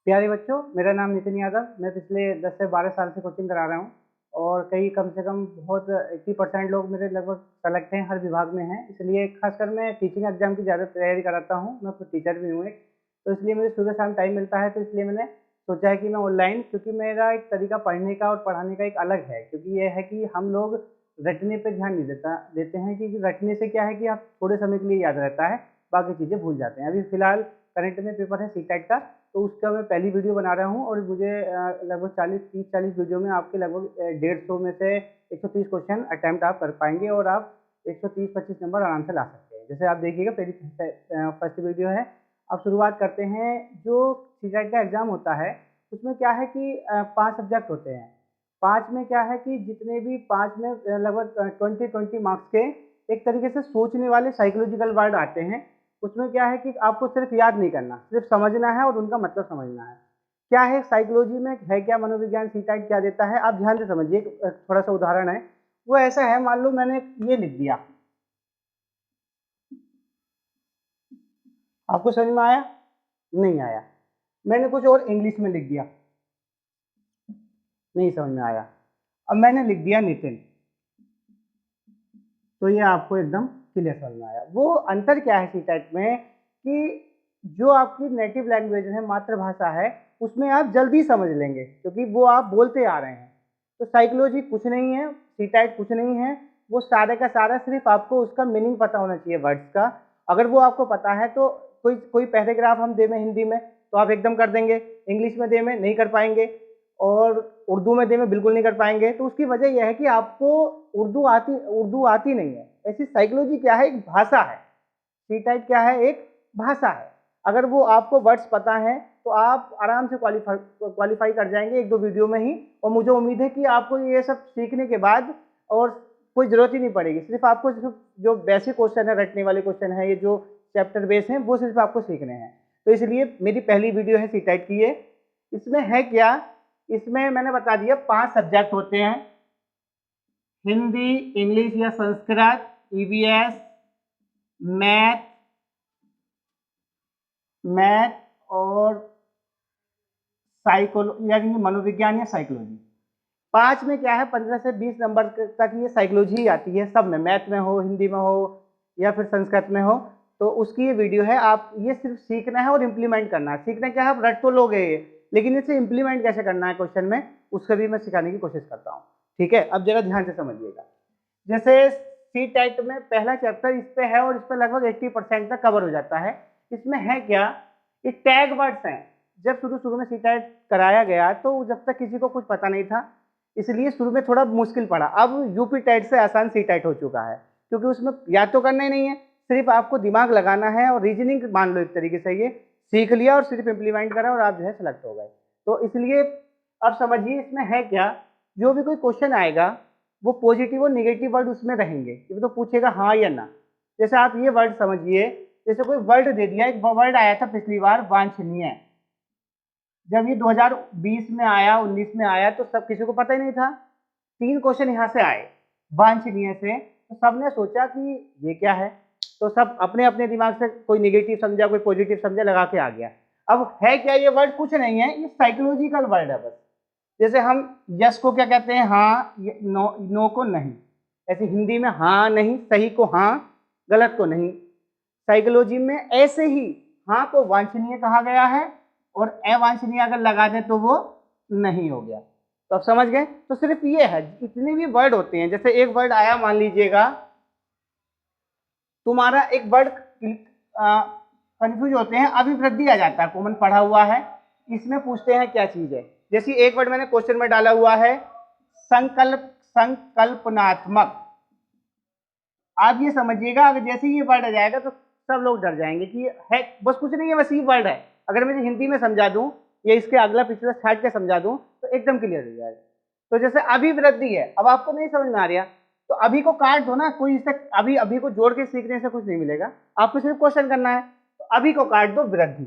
प्यारे बच्चों, मेरा नाम नितिन यादव। मैं पिछले 10 से 12 साल से कोचिंग करा रहा हूँ और कई कम से कम बहुत 80% लोग मेरे लगभग सेलेक्ट हैं, हर विभाग में हैं। इसलिए खासकर मैं टीचिंग एग्जाम की ज़्यादा तैयारी कराता हूँ। मैं खुद टीचर भी हूँ एक, तो इसलिए मुझे सुबह शाम टाइम मिलता है। तो इसलिए मैंने सोचा है कि मैं ऑनलाइन, क्योंकि मेरा एक तरीका पढ़ने का और पढ़ाने का एक अलग है। क्योंकि ये है कि हम लोग रटने पे ध्यान नहीं देते हैं, क्योंकि रटने से क्या है कि आप थोड़े समय के लिए याद रहता है, बाकी चीज़ें भूल जाते हैं। अभी फिलहाल करंट में पेपर है सीटेट का, तो उसका मैं पहली वीडियो बना रहा हूँ और मुझे लगभग 40 वीडियो में आपके लगभग 150 में से 130 क्वेश्चन अटैम्प्ट आप कर पाएंगे और आप 130-25 नंबर आराम से ला सकते हैं। जैसे आप देखिएगा, पहली फर्स्ट वीडियो है। अब शुरुआत करते हैं। जो सीटेट का एग्ज़ाम होता है उसमें क्या है कि 5 सब्जेक्ट होते हैं। 5 में क्या है कि जितने भी 5 में लगभग 20 मार्क्स के एक तरीके से सोचने वाले साइकोलॉजिकल वर्ड आते हैं। उसमें क्या है कि आपको सिर्फ याद नहीं करना, सिर्फ समझना है और उनका मतलब समझना है। क्या है साइकोलॉजी में, है क्या मनोविज्ञान, सीटेट क्या देता है, आप ध्यान से समझिए। थोड़ा सा उदाहरण है, वो ऐसा है, मान लो मैंने ये लिख दिया, आपको समझ में आया? नहीं आया। मैंने कुछ और इंग्लिश में लिख दिया, नहीं समझ में आया। अब मैंने लिख दिया नितिन, तो ये आपको एकदम क्लियर समझ में आया। वो अंतर क्या है सीटेट में कि जो आपकी नेटिव लैंग्वेज है, मातृभाषा है, उसमें आप जल्दी समझ लेंगे क्योंकि वो आप बोलते आ रहे हैं। तो साइकोलॉजी कुछ नहीं है, सीटेट कुछ नहीं है। वो सारे का सारा सिर्फ आपको उसका मीनिंग पता होना चाहिए वर्ड्स का। अगर वो आपको पता है तो कोई कोई पैराग्राफ हम दे में हिंदी में तो आप एकदम कर देंगे, इंग्लिश में दे में नहीं कर पाएंगे और उर्दू में दे में बिल्कुल नहीं कर पाएंगे। तो उसकी वजह यह है कि आपको उर्दू आती नहीं है। ऐसी साइकोलॉजी क्या है, एक भाषा है। सीटेट क्या है, एक भाषा है। अगर वो आपको वर्ड्स पता है तो आप आराम से क्वालिफाई कर जाएंगे 1-2 वीडियो में ही। और मुझे उम्मीद है कि आपको ये सब सीखने के बाद और कोई ज़रूरत ही नहीं पड़ेगी। सिर्फ आपको सिर्फ जो बेसिक क्वेश्चन है, रटने वाले क्वेश्चन है, ये जो चैप्टर बेस हैं, वो सिर्फ आपको सीखने हैं। तो इसलिए मेरी पहली वीडियो है सीटेट की ये। इसमें है क्या, इसमें मैंने बता दिया 5 सब्जेक्ट होते हैं, हिंदी, इंग्लिश या संस्कृत, ईवीएस, मैथ मैथ और साइकोलॉजी यानी मनोविज्ञान या साइकोलॉजी। 5 में क्या है, 15 से 20 नंबर तक ये साइकोलॉजी ही आती है सब में, मैथ में हो, हिंदी में हो या फिर संस्कृत में हो। तो उसकी ये वीडियो है। आप ये सिर्फ सीखना है और इम्प्लीमेंट करना है। सीखना क्या है, आप रट तो लोगे ये, लेकिन इसे इम्प्लीमेंट कैसे करना है क्वेश्चन में, उसका भी मैं सिखाने की कोशिश करता हूँ। ठीक है, अब जरा ध्यान से समझिएगा। जैसे सीटेट में पहला चैप्टर इस पे है और इस पे लगभग 80% तक कवर हो जाता है। इसमें है क्या, ये टैग वर्ड्स हैं। जब शुरू शुरू में सीटेट कराया गया तो जब तक किसी को कुछ पता नहीं था, इसलिए शुरू में थोड़ा मुश्किल पड़ा। अब यूपी टेट से आसान सीटेट हो चुका है, क्योंकि उसमें याद तो करना ही नहीं है, सिर्फ आपको दिमाग लगाना है और रीजनिंग मान लो एक तरीके से ये सीख लिया और सिर्फ इम्प्लीमेंट करा और आप जो है सेलेक्ट हो गए। तो इसलिए अब समझिए इसमें है क्या, जो भी कोई क्वेश्चन आएगा वो पॉजिटिव और निगेटिव वर्ड उसमें रहेंगे। ये तो पूछेगा हाँ या ना। जैसे आप ये वर्ड समझिए, जैसे कोई वर्ड दे दिया, एक वर्ड आया था पिछली बार, वांछनीय। जब ये 2020 में आया, 19 में आया, तो सब किसी को पता ही नहीं था। 3 क्वेश्चन यहाँ से आए वांछनीय से, तो सबने सोचा कि ये क्या है। तो सब अपने अपने दिमाग से कोई निगेटिव समझा, कोई पॉजिटिव समझा, लगा के आ गया। अब है क्या, ये वर्ड कुछ नहीं है, ये साइकोलॉजिकल वर्ड है बस। जैसे हम यस को क्या कहते हैं, हाँ, नो, नो को नहीं। ऐसे हिंदी में हाँ नहीं, सही को हाँ, गलत को नहीं। साइकोलॉजी में ऐसे ही हाँ को वांछनीय कहा गया है और अवांछनीय अगर लगा दें तो वो नहीं हो गया। तो आप समझ गए। तो सिर्फ ये है, इतने भी वर्ड होते हैं। जैसे एक वर्ड आया, मान लीजिएगा तुम्हारा एक वर्ड कंफ्यूज होते हैं, अभिवृद्धि आ जाता है, कॉमन पढ़ा हुआ है। इसमें पूछते हैं क्या चीज है। जैसे एक वर्ड मैंने क्वेश्चन में डाला हुआ है, संकल्पनात्मक। आप ये समझिएगा, अगर जैसे ही ये वर्ड आ जाएगा तो सब लोग डर जाएंगे कि है बस कुछ नहीं है, बस ये वर्ड है। अगर मैं हिंदी में समझा दूं या इसके अगला पिछला साइड का समझा दूं तो एकदम क्लियर हो जाएगा। तो जैसे अभिवृद्धि है, अब आपको नहीं समझ में आ रहा तो अभी को काट दो ना, कोई इससे अभी अभी को जोड़ के सीखने से कुछ नहीं मिलेगा। आपको सिर्फ क्वेश्चन करना है, तो अभी को काट दो वृद्धि।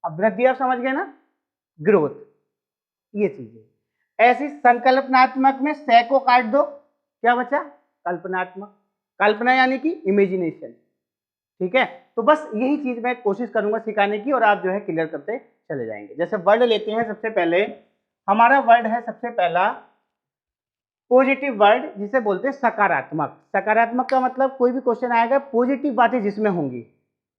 अब वृद्धि आप समझ गए ना, ग्रोथ, ये चीजें। ऐसी संकल्पनात्मक में से को काट दो, क्या बचा, कल्पनात्मक। कल्पना यानी कि इमेजिनेशन। ठीक है। तो बस यही चीज मैं कोशिश करूंगा सिखाने की और आप जो है क्लियर करते चले जाएंगे। जैसे वर्ड लेते हैं, सबसे पहले हमारा वर्ड है सबसे पहला पॉजिटिव वर्ड, जिसे बोलते हैं सकारात्मक। सकारात्मक का मतलब कोई भी क्वेश्चन आएगा पॉजिटिव बातें जिसमें होंगी।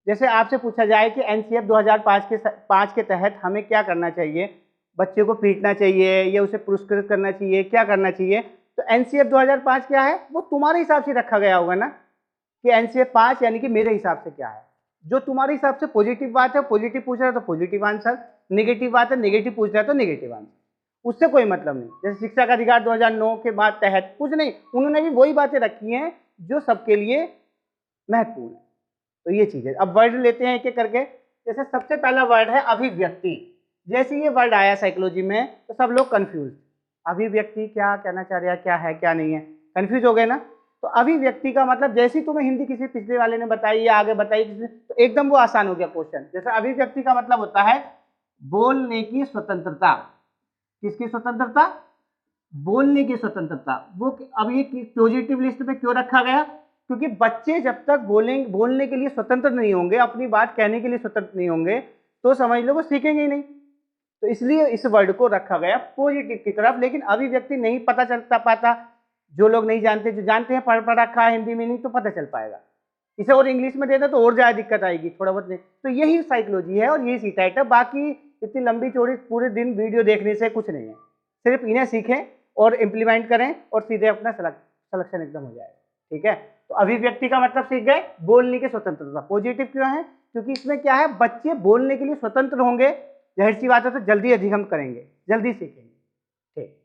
जैसे आपसे पूछा जाए कि एनसीएफ 2005 के तहत हमें क्या करना चाहिए, बच्चे को पीटना चाहिए या उसे पुरस्कृत करना चाहिए, क्या करना चाहिए, तो एनसीएफ 2005 क्या है, वो तुम्हारे हिसाब से रखा गया होगा ना, कि एनसीएफ 5 यानी कि मेरे हिसाब से क्या है। जो तुम्हारे हिसाब से पॉजिटिव बात है, पॉजिटिव पूछ रहा है तो पॉजिटिव आंसर, नेगेटिव बात है, नेगेटिव पूछ रहा है तो नेगेटिव आंसर, उससे कोई मतलब नहीं। जैसे शिक्षा का अधिकार 2009 के बाद तहत कुछ नहीं, उन्होंने भी वही बातें रखी हैं जो सबके लिए महत्वपूर्ण है। तो ये चीज है। अब वर्ड लेते हैं एक एक करके। जैसे सबसे पहला वर्ड है अभिव्यक्ति। जैसे ये वर्ड आया साइकोलॉजी में तो सब लोग कंफ्यूज, अभिव्यक्ति क्या कहना चाह रहा है, क्या है क्या नहीं है, कंफ्यूज हो गए ना। तो अभिव्यक्ति का मतलब जैसी तुम्हें हिंदी किसी पिछले वाले ने बताई या आगे बताई किसी, तो एकदम वो आसान हो गया क्वेश्चन। जैसे अभिव्यक्ति का मतलब होता है बोलने की स्वतंत्रता। किसकी स्वतंत्रता? बोलने की स्वतंत्रता। वो अब ये पॉजिटिव लिस्ट में क्यों रखा गया? क्योंकि बच्चे जब तक बोलने के लिए स्वतंत्र नहीं होंगे, अपनी बात कहने के लिए स्वतंत्र नहीं होंगे, तो समझ लो वो सीखेंगे ही नहीं। तो इसलिए इस वर्ड को रखा गया पॉजिटिव की तरफ। लेकिन अभिव्यक्ति नहीं पता चलता पाता, जो लोग नहीं जानते, जो जानते हैं पढ़ रखा है हिंदी मीनिंग तो पता चल पाएगा। इसे और इंग्लिश में देना तो और ज्यादा दिक्कत आएगी, थोड़ा बहुत नहीं। तो यही साइकोलॉजी है और यही सी टाइट है। बाकी इतनी लंबी चौड़ी पूरे दिन वीडियो देखने से कुछ नहीं है, सिर्फ इन्हें सीखें और इम्प्लीमेंट करें और सीधे अपना सिलेक्शन एकदम हो जाएगा। ठीक है। तो अभिव्यक्ति का मतलब सीख गए, बोलने की स्वतंत्रता। पॉजिटिव क्यों है? क्योंकि इसमें क्या है, बच्चे बोलने के लिए स्वतंत्र होंगे, जाहिर सी बात है, तो जल्दी अधिगम करेंगे, जल्दी सीखेंगे। ठीक।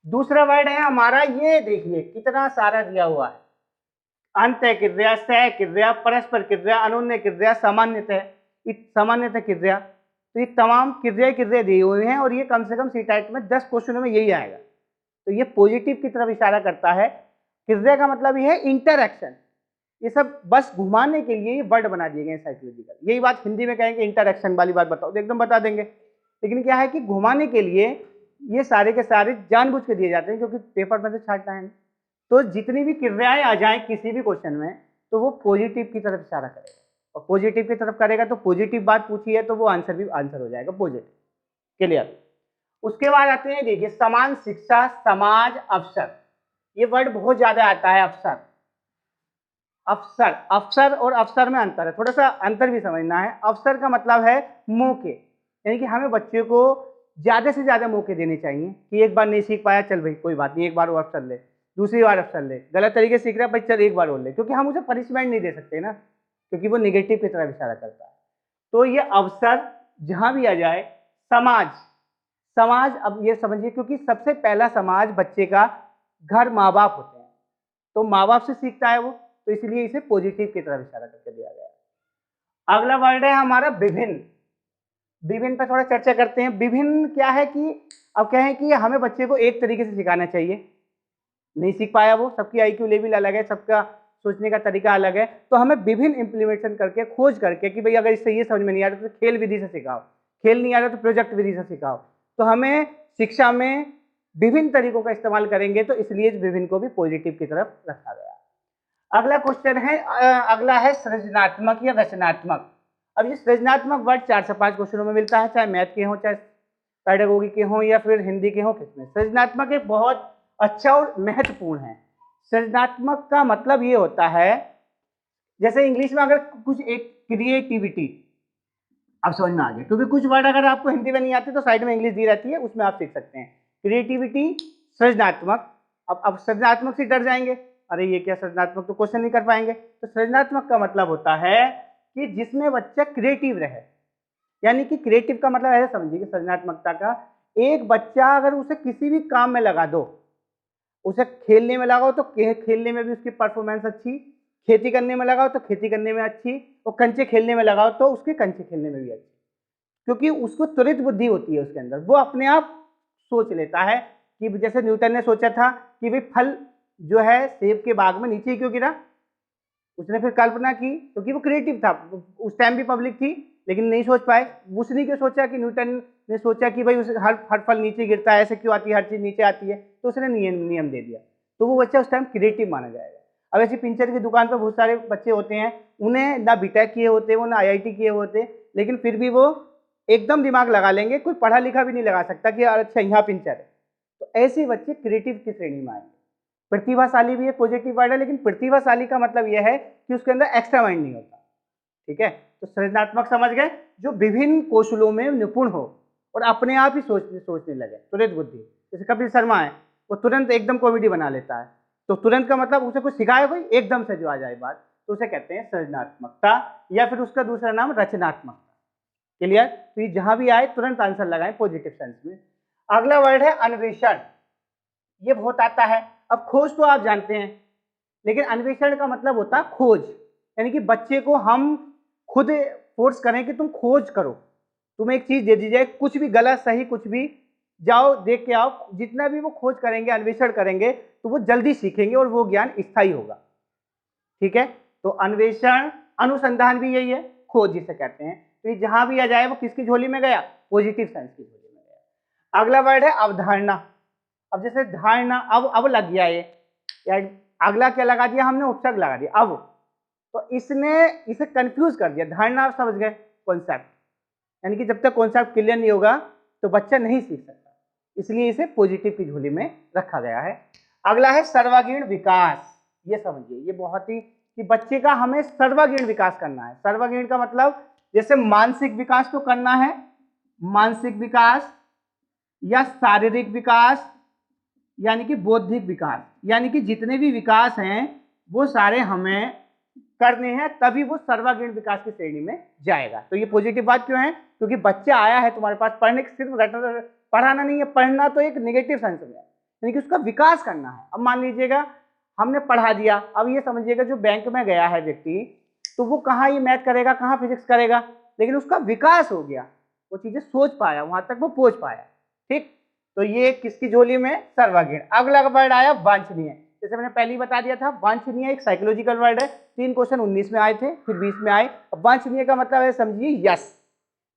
दूसरा वर्ड है हमारा, ये देखिए कितना सारा दिया हुआ है, अंत्य क्रिया, सह क्रिया, परस्पर क्रिया, अनुन्नय क्रिया, सामान्यतः क्रिया। तो ये तमाम क्रिया दी हुई हैं और ये कम से कम सी टाइट में 10 क्वेश्चनों में यही आएगा। तो ये पॉजिटिव की तरफ इशारा करता है। क्रिया का मतलब ये है इंटरएक्शन। ये सब बस घुमाने के लिए ये वर्ड बना दिए गए साइकोलॉजिकल। यही बात हिंदी में कहेंगे इंटरएक्शन वाली बात बताओ तो एकदम बता देंगे। लेकिन क्या है कि घुमाने के लिए ये सारे के सारे जानबूझ के दिए जाते हैं, क्योंकि पेपर में से छांटना है। तो जितनी भी क्रियाएं आ जाएं किसी भी क्वेश्चन में, तो वो पॉजिटिव की तरफ इशारा करेगा, और पॉजिटिव की तरफ करेगा तो पॉजिटिव बात पूछी है तो वो आंसर भी आंसर हो जाएगा पॉजिटिव। क्लियर। उसके बाद आते हैं, देखिए, समान शिक्षा, समाज, अवसर। ये वर्ड बहुत ज्यादा आता है, अवसर। अवसर और अवसर में अंतर है, थोड़ा सा अंतर भी समझना है। अवसर का मतलब है मौके, यानी कि हमें बच्चे को ज्यादा से ज्यादा मौके देने चाहिए कि एक बार नहीं सीख पाया, चल भाई कोई बात नहीं, एक बार वो अवसर ले, दूसरी बार अवसर ले, गलत तरीके से सीख रहा है भाई, चल एक बार और ले, क्योंकि हम उसे पनिशमेंट नहीं दे सकते ना, क्योंकि वो निगेटिव की तरफ इशारा करता है। तो ये अवसर जहां भी आ जाए। समाज, अब ये समझिए, क्योंकि सबसे पहला समाज बच्चे का घर माँ बाप होते हैं, तो माँ बाप से सीखता है वो, तो इसलिए इसे पॉजिटिव की तरफ इशारा करके दिया गया है। अगला वर्ड है हमारा विभिन्न। विभिन्न पर थोड़ा चर्चा करते हैं। विभिन्न क्या है कि अब क्या है कि हमें बच्चे को एक तरीके से सिखाना चाहिए, नहीं सीख पाया वो, सबकी आईक्यू लेवल अलग है, सबका सोचने का तरीका अलग है, तो हमें विभिन्न इंप्लीमेंटेशन करके, खोज करके कि भाई अगर इससे ये समझ में नहीं आ रहा तो खेल विधि से सिखाओ, खेल नहीं आ रहा तो प्रोजेक्ट विधि से सिखाओ। तो हमें शिक्षा में विभिन्न तरीकों का इस्तेमाल करेंगे, तो इसलिए विभिन्न को भी पॉजिटिव की तरफ रखा गया। अगला क्वेश्चन है, अगला है सृजनात्मक या रचनात्मक। अब ये सृजनात्मक वर्ड 4 से 5 क्वेश्चनों में मिलता है, चाहे मैथ के हों, चाहे पेडागोगी के हों, या फिर हिंदी के हों, किसमें। सृजनात्मक एक बहुत अच्छा और महत्वपूर्ण है। सृजनात्मक का मतलब ये होता है, जैसे इंग्लिश में अगर कुछ एक क्रिएटिविटी, अब समझ में आ गया, क्योंकि कुछ वर्ड अगर आपको हिंदी में नहीं आते तो साइड में इंग्लिश दी रहती है, उसमें आप सीख सकते हैं। क्रिएटिविटी, सृजनात्मक। अब सृजनात्मक से डर जाएंगे, अरे ये क्या सृजनात्मक, तो क्वेश्चन नहीं कर पाएंगे। तो सृजनात्मक का मतलब होता है कि जिसमें बच्चा क्रिएटिव रहे, यानी कि क्रिएटिव का मतलब ऐसे समझिए कि सृजनात्मकता का, एक बच्चा अगर उसे किसी भी काम में लगा दो, उसे खेलने में लगाओ तो खेलने में भी उसकी परफॉर्मेंस अच्छी, खेती करने में लगाओ तो खेती करने में अच्छी, और कंचे खेलने में लगाओ तो उसके कंचे खेलने में भी अच्छी, क्योंकि उसको त्वरित बुद्धि होती है उसके अंदर, वो अपने आप सोच लेता है। कि जैसे न्यूटन ने सोचा था कि भाई फल जो है सेब के बाग में नीचे क्यों गिरा, उसने फिर कल्पना की, क्योंकि वो क्रिएटिव था, उस टाइम भी पब्लिक थी लेकिन नहीं सोच पाए। उसने क्यों सोचा कि न्यूटन ने सोचा कि भाई हर फल नीचे गिरता है, ऐसे क्यों आती है, हर चीज नीचे आती है, तो उसने नियम दे दिया, तो वो बच्चा उस टाइम क्रिएटिव माना जाएगा। अब ऐसी पिंचर की दुकान पर बहुत सारे बच्चे होते हैं, उन्हें ना बीटेक किए होते, वो ना आईआईटी किए होते, लेकिन फिर भी वो एकदम दिमाग लगा लेंगे, कोई पढ़ा लिखा भी नहीं लगा सकता कि यार अच्छा यहाँ पिंचर है। तो ऐसे बच्चे क्रिएटिव की श्रेणी में आएंगे। प्रतिभाशाली भी एक पॉजिटिव वर्ड है, लेकिन प्रतिभाशाली का मतलब यह है कि उसके अंदर एक्स्ट्रा माइंड नहीं होता। ठीक है, तो सृजनात्मक समझ गए, जो विभिन्न कौशलों में निपुण हो और अपने आप ही सोचने लगे, त्वरित बुद्धि। जैसे कपिल शर्मा है, वो तुरंत एकदम कॉमेडी बना लेता है, तो तुरंत का मतलब उसे कुछ सिखाया कोई, एकदम से जो आ जाए बात, तो उसे कहते हैं सृजनात्मकता, या फिर उसका दूसरा नाम रचनात्मकता। क्लियर? तो ये जहां भी आए तुरंत आंसर लगाएं पॉजिटिव सेंस में। अगला वर्ड है अन्वेषण। ये बहुत आता है। अब खोज तो आप जानते हैं, लेकिन अन्वेषण का मतलब होता है खोज, यानी कि बच्चे को हम खुद फोर्स करें कि तुम खोज करो, तुम्हें एक चीज दे दी जाए, कुछ भी गलत सही कुछ भी, जाओ देख के आओ, जितना भी वो खोज करेंगे, अन्वेषण करेंगे, तो वो जल्दी सीखेंगे और वो ज्ञान स्थायी होगा। ठीक है, तो अन्वेषण, अनुसंधान भी यही है, खोज जिसे कहते हैं। तो ये जहां भी आ जाए वो किसकी झोली में गया? पॉजिटिव सेंस की झोली में गया। अगला वर्ड है अवधारणा। अब जैसे धारणा, अब लग गया ये, या अगला क्या लगा दिया हमने? उपसर्ग लगा दिया अब, तो इसने इसे कंफ्यूज कर दिया। धारणा आप समझ गए, कॉन्सेप्ट, यानी कि जब तक कॉन्सेप्ट क्लियर नहीं होगा तो बच्चा नहीं सीख सकता, इसलिए इसे पॉजिटिव की झोली में रखा गया है। अगला है सर्वांगीण विकास। ये समझिए, ये बहुत ही, कि बच्चे का हमें सर्वांगीण विकास करना है। सर्वांगीण का मतलब जैसे मानसिक विकास तो करना है, मानसिक विकास या शारीरिक विकास, यानी कि बौद्धिक विकास, यानी कि जितने भी विकास हैं वो सारे हमें करने हैं, तभी वो सर्वांगीण विकास की श्रेणी में जाएगा। तो ये पॉजिटिव बात क्यों है? क्योंकि बच्चा आया है तुम्हारे पास पढ़ने, सिर्फ रटना पढ़ाना नहीं है, पढ़ना तो एक नेगेटिव सेंस में है, यानी कि उसका विकास करना है। अब मान लीजिएगा हमने पढ़ा दिया, अब ये समझिएगा जो बैंक में गया है व्यक्ति, तो वो कहाँ ये मैथ करेगा, कहाँ फिजिक्स करेगा, लेकिन उसका विकास हो गया, वो चीजें सोच पाया, वहां तक वो पहुंच पाया। ठीक, तो ये किसकी झोली में? सर्वांगीण। अगला वर्ड आया वांछनीय। जैसे मैंने पहले ही बता दिया था, वांछनीय एक साइकोलॉजिकल वर्ड है। 3 क्वेश्चन 19 में आए थे, फिर 20 में आए। अब वांछनीय का मतलब है समझिए यस,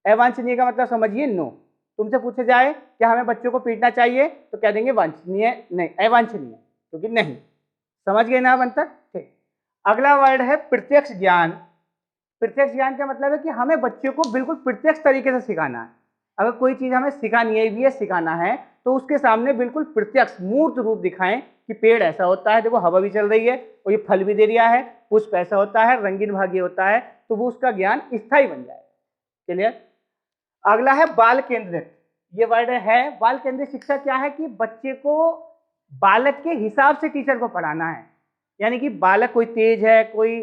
अवांछनीय का मतलब समझिए नो। तुमसे पूछे जाए क्या हमें बच्चों को पीटना चाहिए, तो कह देंगे वांछनीय नहीं, अवांछनीय, क्योंकि नहीं। समझ गए ना अंतर? ठीक। अगला वर्ड है प्रत्यक्ष ज्ञान। प्रत्यक्ष ज्ञान का मतलब है कि हमें बच्चों को बिल्कुल प्रत्यक्ष तरीके से सिखाना है। अगर कोई चीज हमें सिखानी है, भी सिखाना है, तो उसके सामने बिल्कुल प्रत्यक्ष मूर्त रूप दिखाएं कि पेड़ ऐसा होता है, देखो हवा भी चल रही है और ये फल भी दे रहा है, पुष्प ऐसा होता है, रंगीन भाग्य होता है, तो वो उसका ज्ञान स्थायी बन जाए। क्लियर? अगला है बाल केंद्रित। ये वर्ड है बाल केंद्रित शिक्षा। क्या है कि बच्चे को बालक के हिसाब से टीचर को पढ़ाना है, यानी कि बालक कोई तेज है, कोई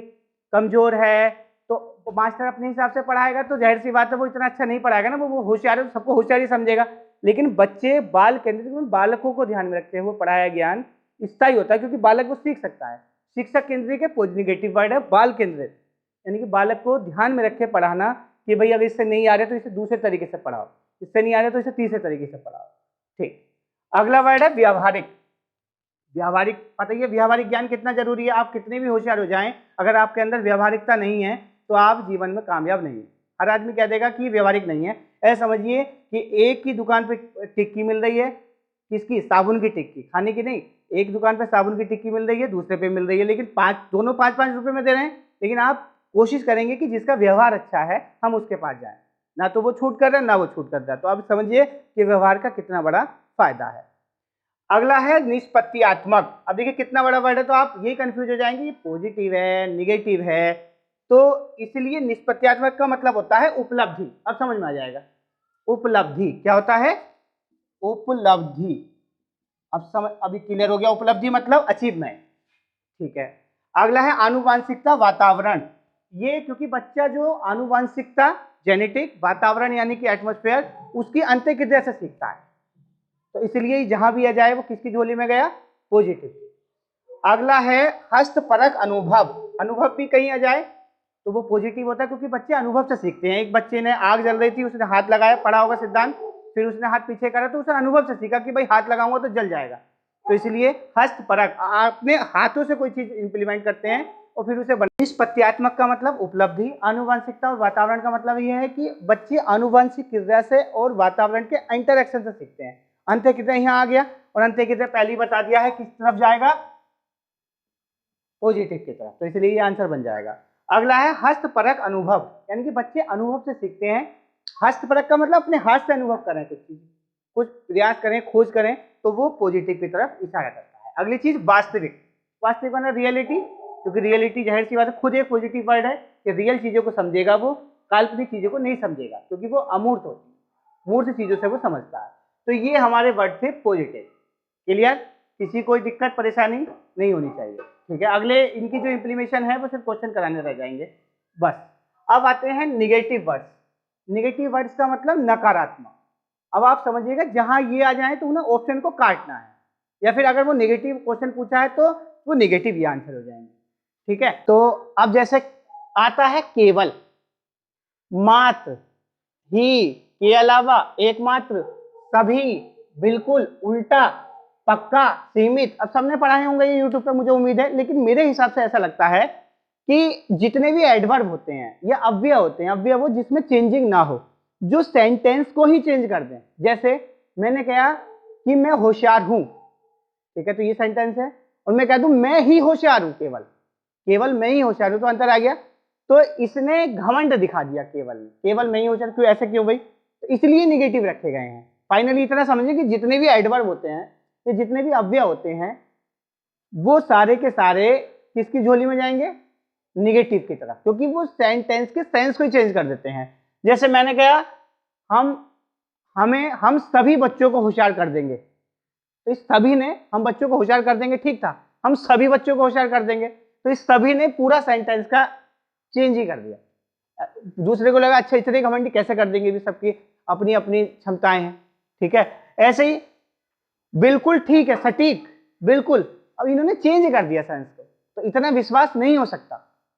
कमजोर है, तो मास्टर अपने हिसाब से पढ़ाएगा, तो जाहिर सी बात है वो इतना अच्छा नहीं पढ़ाएगा ना, वो होशियार है तो सबको होशियारी समझेगा। लेकिन बच्चे बाल केंद्रित में बालकों को ध्यान में रखते हैं, वो पढ़ाया ज्ञान स्थायी होता है, क्योंकि बालक वो सीख सकता है। शिक्षक केंद्रित के निगेटिव वर्ड है बाल केंद्रित, यानी कि बालक को ध्यान में रखे पढ़ाना, कि भाई अगर इससे नहीं आ रहा तो इसे दूसरे तरीके से पढ़ाओ, इससे नहीं आ रहा तो इसे तीसरे तरीके से पढ़ाओ। ठीक। अगला वर्ड है व्यावहारिक। व्यावहारिक, पता है व्यावहारिक ज्ञान कितना जरूरी है। आप कितने भी होशियार हो जाएं, अगर आपके अंदर व्यावहारिकता नहीं है तो आप जीवन में कामयाब नहीं है। हर आदमी कह देगा कि व्यावहारिक नहीं है। ऐसा समझिए कि एक ही दुकान पे टिक्की मिल रही है, किसकी? साबुन की टिक्की, खाने की नहीं। एक दुकान पे साबुन की टिक्की मिल रही है, दूसरे पे मिल रही है, लेकिन दोनों 5-5 रुपए में दे रहे हैं, लेकिन आप कोशिश करेंगे कि जिसका व्यवहार अच्छा है हम उसके पास जाएं, ना तो वो छूट कर रहा है ना वो छूट कर रहा है। तो आप समझिए कि व्यवहार का कितना बड़ा फायदा है। अगला है निष्पत्तियात्मक। अब देखिए कितना बड़ा वर्ड है, तो आप ये कंफ्यूज हो जाएंगे, ये पॉजिटिव है निगेटिव है, तो इसलिए निष्पत्तियात्मक का मतलब होता है उपलब्धि। अब समझ में आ जाएगा, उपलब्धि क्या होता है? उपलब्धि। अब समझ, अभी क्लियर हो गया, उपलब्धि मतलब अचीवमेंट। ठीक है। अगला है आनुवांशिकता वातावरण। ये क्योंकि बच्चा जो आनुवांशिकता जेनेटिक, वातावरण यानी कि एटमॉस्फेयर, उसकी अंतःक्रिया से सीखता है, तो इसलिए जहां भी आ जाए वो किसकी झोली में गया? पॉजिटिव। अगला है हस्तपरक अनुभव। अनुभव भी कहीं आ जाए तो वो पॉजिटिव होता है, क्योंकि बच्चे अनुभव से सीखते हैं। एक बच्चे ने आग जल रही थी, उसने हाथ लगाया, पढ़ा होगा सिद्धांत, फिर उसने हाथ पीछे करा तो उसने अनुभव से सीखा कि भाई हाथ लगाऊंगा तो जल जाएगा। तो इसलिए हस्तपरक, अपने हाथों से कोई चीज इंप्लीमेंट करते हैं और फिर उसे निष्पत्तियात्मक का मतलब उपलब्धि, आनुवंशिकता और वातावरण का मतलब यह है कि बच्चे आनुवंशिक क्रिया से और वातावरण के इंटरेक्शन से सीखते हैं। अंतःक्रिया यहाँ आ गया, और अंतःक्रिया पहले ही बता दिया है किस तरफ जाएगा? पॉजिटिव की तरफ, तो इसलिए ये आंसर बन जाएगा। अगला है हस्तपरक अनुभव, यानी कि बच्चे अनुभव से सीखते हैं। हस्तपरक का मतलब अपने हाथ से अनुभव करें, कुछ चीज, कुछ प्रयास करें, खोज करें, तो वो पॉजिटिव की तरफ इशारा करता है। अगली चीज वास्तविक, वास्तविक मतलब रियलिटी, क्योंकि रियलिटी जाहिर सी बात है खुद एक पॉजिटिव वर्ड है कि रियल चीजों को समझेगा वो, काल्पनिक चीजों को नहीं समझेगा, क्योंकि वो अमूर्त होती है, मूर्त चीजों से वो समझता है। तो ये हमारे वर्ड थे पॉजिटिव। क्लियर? किसी कोई दिक्कत परेशानी नहीं होनी चाहिए, ठीक है। अगले इनकी जो इम्प्लीमेशन है वो सिर्फ क्वेश्चन कराने रह जाएंगे बस। अब आते हैं निगेटिव वर्ड्स। निगेटिव वर्ड्स का मतलब नकारात्मक। अब आप समझिएगा, जहां ये आ जाए तो उन्हें ऑप्शन को काटना है, या फिर अगर वो निगेटिव क्वेश्चन पूछा है तो वो निगेटिव ही आंसर हो जाएंगे, ठीक है। तो अब जैसे आता है केवल, मात्र, ही, के अलावा, एकमात्र, सभी, बिल्कुल, उल्टा, पक्का, सीमित। अब सबने पढ़ाए होंगे ये यूट्यूब पे मुझे उम्मीद है, लेकिन मेरे हिसाब से ऐसा लगता है कि जितने भी एडवर्ब होते हैं या अव्यय होते हैं, अव्यय वो जिसमें चेंजिंग ना हो, जो सेंटेंस को ही चेंज कर दें। जैसे मैंने कहा कि मैं होशियार हूं, ठीक है, तो ये सेंटेंस है, और मैं कह दूं मैं ही होशियार हूं, केवल, केवल मैं ही होशियार हूं, तो अंतर आ गया। तो इसने घमंड दिखा दिया, केवल, केवल मैं ही होशियार, क्यों, ऐसे क्यों भाई? तो इसलिए निगेटिव रखे गए हैं। फाइनली इतना समझिए कि जितने भी एडवर्ब होते हैं, ये जितने भी अव्यय होते हैं, वो सारे के सारे किसकी झोली में जाएंगे? निगेटिव की तरफ, क्योंकि वो सेंटेंस के सेंस को ही चेंज कर देते हैं। जैसे मैंने कहा हम सभी बच्चों को होशियार कर देंगे, तो इस सभी ने हम बच्चों को होशियार कर देंगे, ठीक था, हम सभी बच्चों को होशियार कर देंगे, तो इस सभी ने पूरा सेंटेंस का चेंज ही कर दिया। दूसरे को लगा अच्छा इतने घमंडी कैसे कर देंगे, भी सबकी अपनी अपनी क्षमताएं हैं, ठीक है। ऐसे ही बिल्कुल ठीक है, सटीक, बिल्कुल, अब इन्होंने चेंज कर दिया सेंस को, तो इतना विश्वास नहीं हो सकता।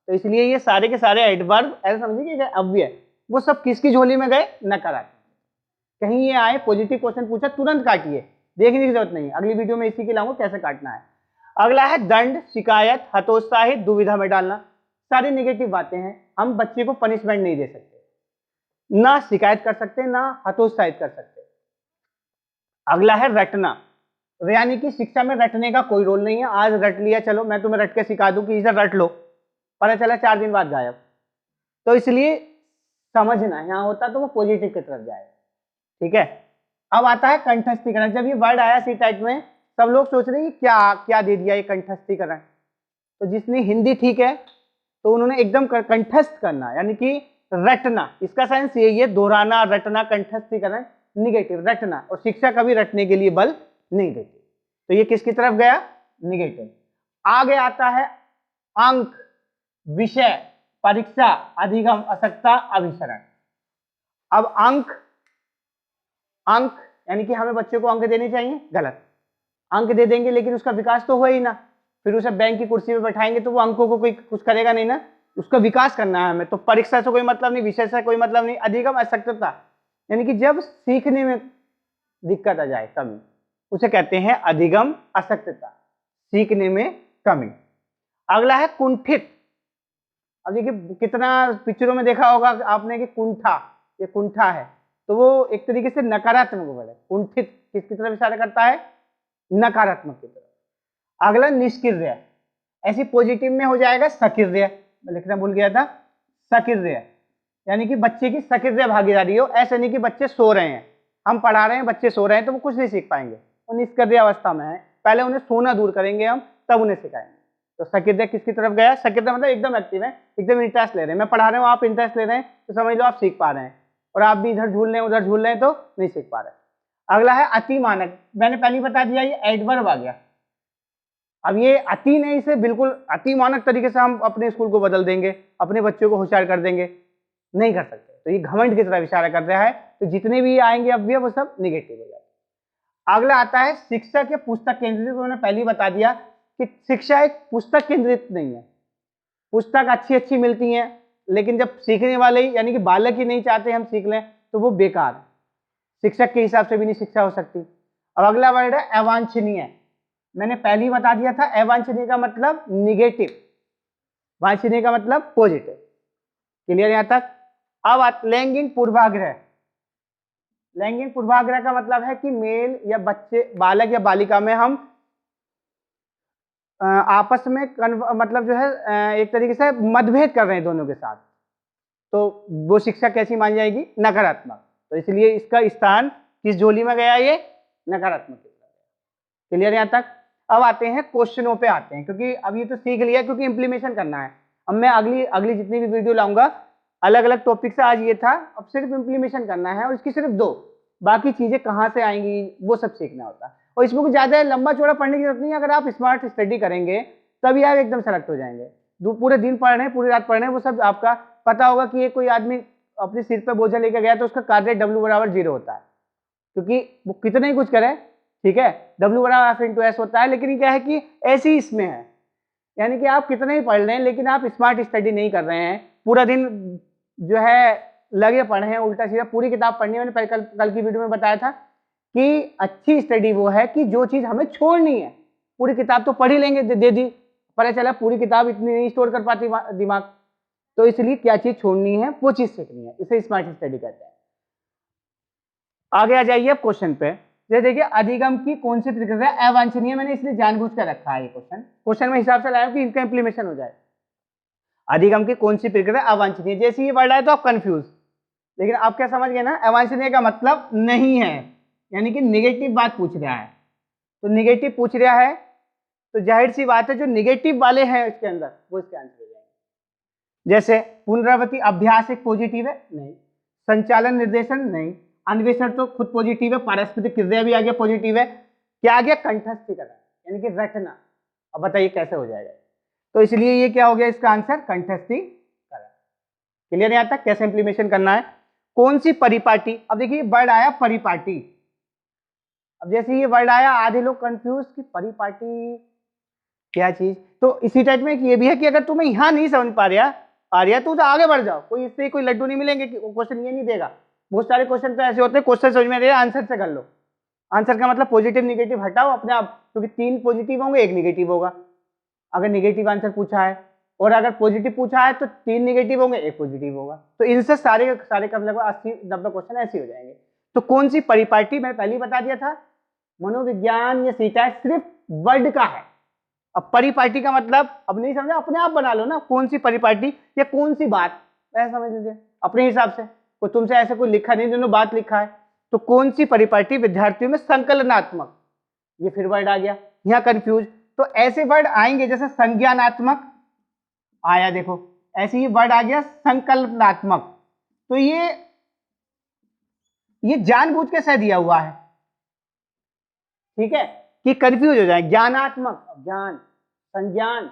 तो इसलिए ये सारे के सारे एडवर्ब ऐसा समझिए कि अव्यय वो सब किसकी झोली में गए? नकारात्मक। कहीं ये आए पॉजिटिव क्वेश्चन पूछा, तुरंत काटिए, देखने की जरूरत नहीं, अगली वीडियो में इसी के लाऊंगा कैसे काटना है। अगला है दंड, शिकायत, हतोत्साहित, दुविधा में डालना। सारी नेगेटिव बातें हैं। हम बच्चे को पनिशमेंट नहीं दे सकते, ना शिकायत कर सकते, ना हतोत्साहित कर सकते। अगला है रटना, यानी कि शिक्षा में रटने का कोई रोल नहीं है। आज रट लिया, चलो मैं तुम्हें रट के सिखा दूं कि इधर रट लो, पता चला 4 दिन बाद गायब। तो इसलिए समझना, यहाँ होता तो वो पॉजिटिव की तरफ जाएगा, ठीक है। अब आता है कंठस्थीकरण। जब ये वर्ड आया सी टाइप में, सब लोग सोच रहे हैं क्या क्या दे दिया ये कंठस्थीकरण। तो जिसने हिंदी ठीक है तो उन्होंने एकदम कंठस्थ करना, यानी कि रटना, इसका साइंस यही है, दोहराना, रटना, कंठस्थीकरण, निगेटिव, रटना। और शिक्षा कभी रटने के लिए बल नहीं देती, तो ये किसकी तरफ गया? निगेटिव। आगे आता है अंक, विषय, परीक्षा, अधिगम, असक्ता, अभिसरण। अब अंक, अंक यानी कि हमें बच्चे को अंक देने चाहिए, गलत। अंक दे देंगे लेकिन उसका विकास तो हुआ ही ना, फिर उसे बैंक की कुर्सी पे बैठाएंगे तो वो अंकों को कोई कुछ करेगा नहीं ना, उसका विकास करना है हमें। तो परीक्षा से कोई मतलब नहीं, विषय से कोई मतलब नहीं। अधिगम, असक्तता, यानी कि जब सीखने में दिक्कत आ जाए कमी, उसे कहते हैं अधिगम, असक्तता, सीखने में कमी। अगला है कुंठित। अब देखिए कितना पिक्चरों में देखा होगा आपने कि कुंठा, ये कुंठा है, तो वो एक तरीके से नकारात्मक वर्ड है। कुंठित किसकी तरफ इशारा करता है? नकारात्मक की तरफ। अगला निष्क्रिय, ऐसी पॉजिटिव में हो जाएगा सक्रिय, मैं लिखना भूल गया था, सक्रिय, यानी कि बच्चे की सक्रिय भागीदारी हो। ऐसा नहीं कि बच्चे सो रहे हैं, हम पढ़ा रहे हैं, बच्चे सो रहे हैं, तो वो कुछ नहीं सीख पाएंगे, वो निष्क्रिय अवस्था में है। पहले उन्हें सोना दूर करेंगे हम, तब उन्हें सिखाएंगे। तो सक्रिय किसकी तरफ गया? सक्रिय मतलब एकदम एक्टिव है, एकदम इंटरेस्ट ले रहे हैं। मैं पढ़ा रहा हूँ, आप इंटरेस्ट ले रहे हैं, तो समझ लो आप सीख पा रहे हैं। और आप भी इधर झूल रहे हैं, उधर झूल रहे हैं, तो नहीं सीख पा रहे। अगला है अति मानक। मैंने पहले बता दिया, ये एडवर्ब आ गया। अब ये अति नहीं, इसे बिल्कुल अति मानक तरीके से हम अपने स्कूल को बदल देंगे, अपने बच्चों को होशियार कर देंगे, नहीं कर सकते। तो ये घमंड की तरफ इशारा कर रहा है। तो जितने भी आएंगे अव्यय वो सब निगेटिव हो जाए। अगला आता है शिक्षक या पुस्तक केंद्रित। मैंने पहले ही बता दिया कि शिक्षा एक पुस्तक केंद्रित नहीं है। पुस्तक अच्छी अच्छी मिलती हैं, लेकिन जब सीखने वाले ही यानी कि बालक ही नहीं चाहते हम सीख लें, तो वो बेकार है, शिक्षक के हिसाब से भी नहीं शिक्षा हो सकती। अब अगला वर्ड है अवांछनीय। मैंने पहले ही बता दिया था, अवांछनीय का मतलब निगेटिव, वांछनीय का मतलब पॉजिटिव। क्लियर यहां तक? अब लैंगिक पूर्वाग्रह। लैंगिक पूर्वाग्रह का मतलब है कि मेल या बच्चे, बालक या बालिका में हम आपस में मतलब जो है एक तरीके से मतभेद कर रहे हैं दोनों के साथ, तो वो शिक्षा कैसी मानी जाएगी? नकारात्मक। तो इसलिए इसका स्थान किस झोली में गया? ये नकारात्मक। क्लियर यहाँ तक? अब आते हैं क्वेश्चनों पे आते हैं, क्योंकि अब ये तो सीख लिया, क्योंकि इम्प्लीमेशन करना है। अब मैं अगली जितनी भी वीडियो लाऊंगा अलग अलग टॉपिक से, आज ये था, अब सिर्फ इम्प्लीमेशन करना है और इसकी सिर्फ 2, बाकी चीजें कहाँ से आएंगी वो सब सीखना होता है। और इसमें कुछ ज्यादा लंबा चौड़ा पढ़ने की जरूरत नहीं है, अगर आप स्मार्ट स्टडी करेंगे तभी आप एकदम सेलेक्ट हो जाएंगे। पूरे दिन पढ़ रहे हैं, पूरी रात पढ़ रहे हैं, वो सब आपका पता होगा कि ये कोई आदमी अपने सिर पे बोझा लेकर गया तो उसका कार्य W बराबर 0 होता है, क्योंकि वो कितना ही कुछ करे, ठीक है, W बराबर F × S होता है। लेकिन क्या है कि ऐसे ही इसमें है, यानी कि आप कितना ही पढ़ रहे हैं लेकिन आप स्मार्ट स्टडी नहीं कर रहे हैं, पूरा दिन जो है लगे पढ़े हैं उल्टा सीधा पूरी किताब पढ़नी है। मैंने कल की वीडियो में बताया था कि अच्छी स्टडी वो है कि जो चीज हमें छोड़नी है, पूरी किताब तो पढ़ ही लेंगे, दे दी, पता चला पूरी किताब इतनी नहीं स्टोर कर पाती दिमाग, तो इसलिए क्या चीज छोड़नी है वो चीज सीखनी है, इसे स्मार्ट स्टडी कहते हैं। आगे आ जाइए अब क्वेश्चन पे। ये देखिए, अधिगम की कौन सी प्रक्रिया अवांछनीय? मैंने इसलिए जानबूझ कर रखा है ये क्वेश्चन में हिसाब से लाया कि इनका इंप्लीमेशन हो जाए। अधिगम की कौन सी प्रक्रिया अवांछनीय? जैसे ये वर्ड आए तो आप कंफ्यूज, लेकिन आप क्या समझ गए ना, अवांछनीय का मतलब नहीं है, यानी कि निगेटिव बात पूछ रहा है। तो निगेटिव पूछ रहा है तो जाहिर सी बात है जो निगेटिव वाले हैं इसके अंदर वो इसके आंसर हो जाएंगे। जैसे पुनरावृत्ति अभ्यास एक पॉजिटिव है? नहीं। संचालन निर्देशन? नहीं। अन्वेषण तो खुद पॉजिटिव है, पारस्परिक क्रिया भी आ गया पॉजिटिव है, क्या आ गया? कंठस्थीकरण, यानी कि रटना। अब बताइए कैसे हो जाएगा? तो इसलिए ये क्या हो गया इसका आंसर? कंठस्थीकरण। क्लियर यहां तक? कैसे इंप्लीमेशन करना है? कौन सी परिपाटी? अब देखिए वर्ड आया परिपाटी, अब जैसे ये वर्ड आया आधे लोग कंफ्यूज कि परिपाटी क्या चीज। तो इसी टाइप में ये भी है कि अगर तुम्हें यहां नहीं समझ पा रहा तो आगे बढ़ जाओ, कोई इससे कोई लड्डू नहीं मिलेंगे कि क्वेश्चन ये नहीं देगा। बहुत सारे क्वेश्चन तो ऐसे होते हैं, क्वेश्चन समझ में नहीं आया आंसर से कर लो। आंसर का मतलब पॉजिटिव निगेटिव हटाओ अपने आप, क्योंकि 3 पॉजिटिव होंगे 1 निगेटिव होगा अगर निगेटिव आंसर पूछा है, और अगर पॉजिटिव पूछा है तो 3 निगेटिव होंगे 1 पॉजिटिव होगा। तो इनसे सारे कम लगभग 80-90 क्वेश्चन ऐसे हो जाएंगे। तो कौन सी परिपाटी? मैंने पहले ही बता दिया था, मनोविज्ञान या सीटा सिर्फ वर्ड का है। अब परिपाटी का मतलब अब नहीं समझा, अपने आप बना लो ना, कौन सी परिपाटी या कौन सी बात, ऐसा समझ लीजिए अपने हिसाब से। कोई तुमसे ऐसे कोई लिखा नहीं, दोनों बात लिखा है। तो कौन सी परिपाटी विद्यार्थियों में संकलनात्मक, ये फिर वर्ड आ गया, यहां कंफ्यूज। तो ऐसे वर्ड आएंगे जैसे संज्ञानात्मक आया, देखो ऐसे ही वर्ड आ गया संकल्पनात्मक। तो ये जानबूझ के सह दिया हुआ है, ठीक है, कि कंफ्यूज हो जाए। ज्ञानात्मक, ज्ञान, संज्ञान,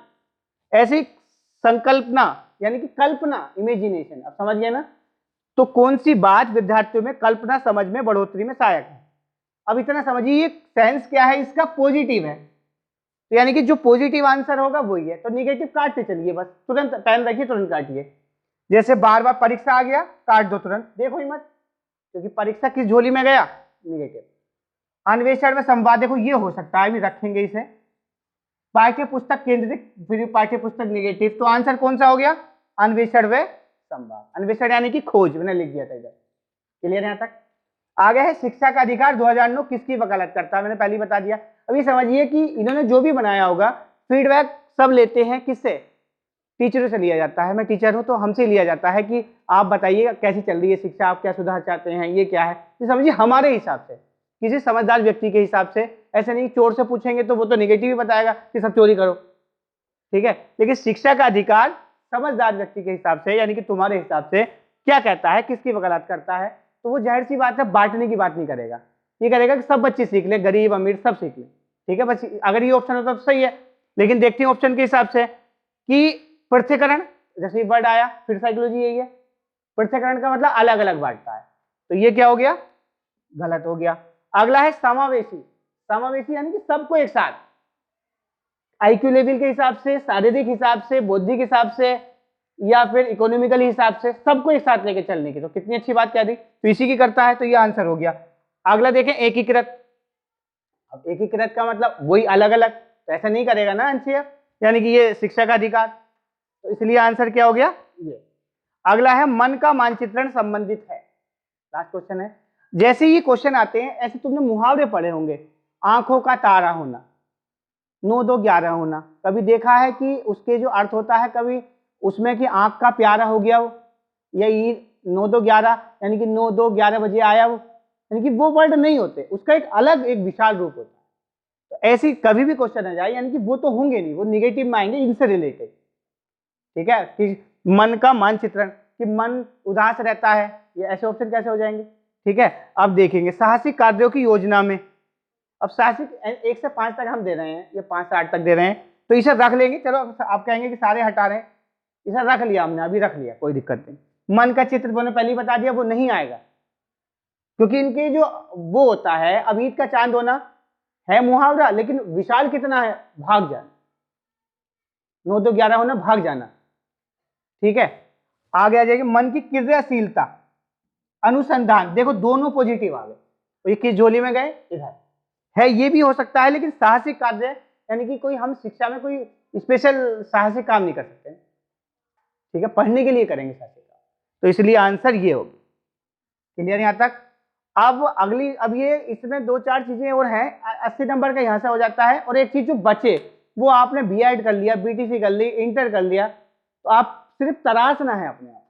ऐसी संकल्पना यानी कि कल्पना, इमेजिनेशन। अब समझ गए ना? तो कौन सी बात विद्यार्थियों में कल्पना समझ में बढ़ोतरी में सहायक है? अब इतना समझिए सेंस क्या है इसका? पॉजिटिव है, तो यानी कि जो पॉजिटिव आंसर होगा वही है। तो निगेटिव काटते चलिए, बस तुरंत पेन रखिए, तुरंत काटिए। जैसे बार बार परीक्षा आ गया, काट दो तुरंत, देखो ही मत, क्योंकि परीक्षा किस झोली में गया? निगेटिव। अन्वेषण में संवाद, देखो ये हो सकता है, अभी रखेंगे इसे। पाठ्य पुस्तक केंद्रित, फिर पाठ्य पुस्तक निगेटिव, तो आंसर कौन सा हो गया? अन्वेषण व संवाद। अन्वेषण यानी कि खोज, मैंने लिख दिया था इधर। क्लियर यहां तक? आगे है शिक्षा का अधिकार 2009 किसकी वकालत करता है? मैंने पहले ही बता दिया। अभी समझिए कि इन्होंने जो भी बनाया होगा फीडबैक सब लेते हैं किससे? टीचरों से लिया जाता है। मैं टीचर हूं तो हमसे लिया जाता है कि आप बताइए कैसी चल रही है शिक्षा, आप क्या सुधार चाहते हैं, ये क्या है। ये समझिए हमारे हिसाब से, किसी समझदार व्यक्ति के हिसाब से। ऐसे नहीं चोर से पूछेंगे तो वो तो निगेटिव ही बताएगा कि सब चोरी करो, ठीक है। लेकिन शिक्षा का अधिकार समझदार व्यक्ति के हिसाब से, यानी कि तुम्हारे हिसाब से क्या कहता है, किसकी वकालत करता है? तो वो जाहिर सी बात है बांटने की बात नहीं करेगा, ये करेगा कि सब बच्चे सीख ले, गरीब अमीर सब सीख ले, ठीक है। बस अगर ये ऑप्शन होता तो सही है, लेकिन देखते हैं ऑप्शन के हिसाब से कि पृथक्करण, जैसे वर्ड आया फिर साइकोलॉजी यही है। पृथक्करण का मतलब अलग अलग बांटता है, तो ये क्या हो गया? गलत हो गया। अगला है समावेशी। समावेशी यानी कि सबको एक साथ, आईक्यू लेवल के हिसाब से, शारीरिक हिसाब से, बौद्धिक हिसाब से, या फिर इकोनॉमिकल हिसाब से, सबको एक साथ लेके चलने की। तो कितनी अच्छी बात कह दी, तो इसी की करता है, तो ये आंसर हो गया। अगला देखें एकीकृत। अब एकीकृत का मतलब वही अलग अलग, तो ऐसा नहीं करेगा ना आंसर, यानी कि ये शिक्षा का अधिकार, तो इसलिए आंसर क्या हो गया? ये। अगला है मन का मानचित्रण संबंधित है। लास्ट क्वेश्चन है। जैसे ये क्वेश्चन आते हैं ऐसे तुमने मुहावरे पढ़े होंगे, आंखों का तारा होना, 9 2 11 होना। कभी देखा है कि उसके जो अर्थ होता है कभी उसमें कि आंख का प्यारा हो गया वो, या ये 9 2 11 यानी कि 9 2 11 बजे आया वो, यानी कि वो वर्ड नहीं होते, उसका एक अलग एक विशाल रूप होता है। तो ऐसी कभी भी क्वेश्चन आ जाए यानी कि वो तो होंगे नहीं, वो निगेटिव में आएंगे इनसे रिलेटेड। ठीक है, कि मन का मानचित्रण, कि मन उदास रहता है, ये ऐसे ऑप्शन कैसे हो जाएंगे। ठीक है, अब देखेंगे साहसिक कार्यों की योजना में। अब साहसिक 1 से 5 तक हम दे रहे हैं, ये 5 से 8 तक दे रहे हैं, तो इसे रख लेंगे। चलो आप कहेंगे कि सारे हटा रहे हैं, इसे रख लिया हमने, अभी रख लिया, कोई दिक्कत नहीं। मन का चित्र मैंने पहले ही बता दिया वो नहीं आएगा, क्योंकि इनके जो वो होता है, अब ईद का चांद होना है मुहावरा, लेकिन विशाल कितना है, भाग जाना। 9 2 11 होना, भाग जाना। ठीक है, आगे आ जाएगी मन की क्रियाशीलता, अनुसंधान। देखो दोनों पॉजिटिव आ गए, तो ये किस झोली में गए, इधर है। ये भी हो सकता है, लेकिन साहसिक कार्य यानी कि कोई हम शिक्षा में कोई स्पेशल साहसिक काम नहीं कर सकते। ठीक है, पढ़ने के लिए करेंगे साहसिक काम, तो इसलिए आंसर ये होगी। क्लियर यहां तक। अब अगली, अब ये इसमें 2-4 चीजें और हैं, 80 नंबर का यहां से हो जाता है। और एक चीज जो बचे, वो आपने बीएड कर लिया, बीटीसी कर ली, इंटर कर लिया, तो आप सिर्फ तराशना है अपने आप।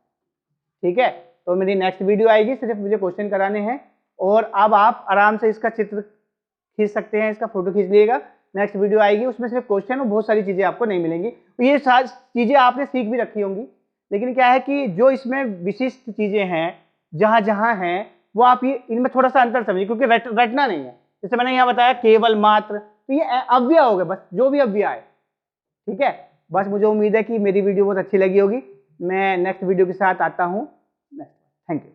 ठीक है, तो मेरी नेक्स्ट वीडियो आएगी, सिर्फ मुझे क्वेश्चन कराने हैं, और अब आप आराम से इसका चित्र खींच सकते हैं, इसका फोटो खींच लीजिएगा। नेक्स्ट वीडियो आएगी, उसमें सिर्फ क्वेश्चन और बहुत सारी चीजें आपको नहीं मिलेंगी। तो ये सारी चीजें आपने सीख भी रखी होंगी, लेकिन क्या है कि जो इसमें विशिष्ट चीजें हैं, जहां जहां हैं, वो आप ये इनमें थोड़ा सा अंतर समझिए, क्योंकि रटना नहीं है। जैसे मैंने यहाँ बताया केवल, मात्र, तो ये अव्यय हो गए, बस जो भी अव्यय आए। ठीक है, बस मुझे उम्मीद है कि मेरी वीडियो बहुत अच्छी लगी होगी। मैं नेक्स्ट वीडियो के साथ आता हूँ। Thank you.